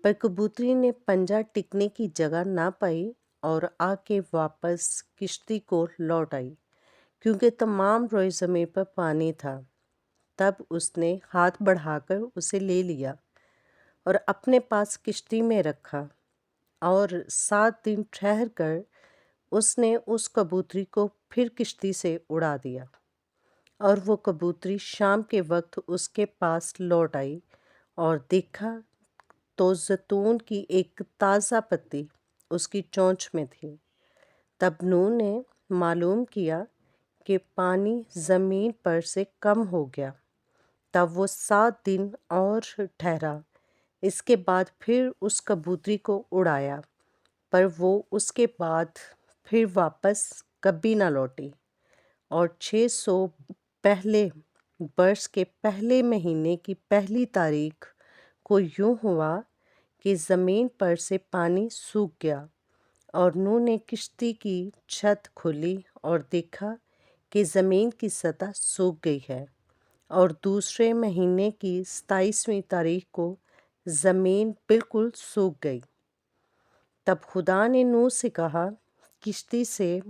पर कबूतरी ने पंजा टिकने की जगह ना पाई और आके वापस किश्ती को लौट आई, क्योंकि तमाम रोए ज़मीं पर पानी था। तब उसने हाथ बढ़ाकर उसे ले लिया और अपने पास किश्ती में रखा, और 7 दिन ठहर कर उसने उस कबूतरी को फिर किश्ती से उड़ा दिया। और वो कबूतरी शाम के वक्त उसके पास लौट आई और देखा तो जैतून की एक ताज़ा पत्ती उसकी चोंच में थी। तब नूह ने मालूम किया कि पानी ज़मीन पर से कम हो गया। तब वो 7 दिन और ठहरा। इसके बाद फिर उस कबूतरी को उड़ाया, पर वो उसके बाद फिर वापस कभी ना लौटी। और 600 पहले वर्ष के पहले महीने की पहली तारीख को यूं हुआ कि ज़मीन पर से पानी सूख गया, और नूह ने किश्ती की छत खोली और देखा कि ज़मीन की सतह सूख गई है। और दूसरे महीने की 27वीं तारीख को ज़मीन बिल्कुल सूख गई। तब खुदा ने नूह से कहा, किश्ती से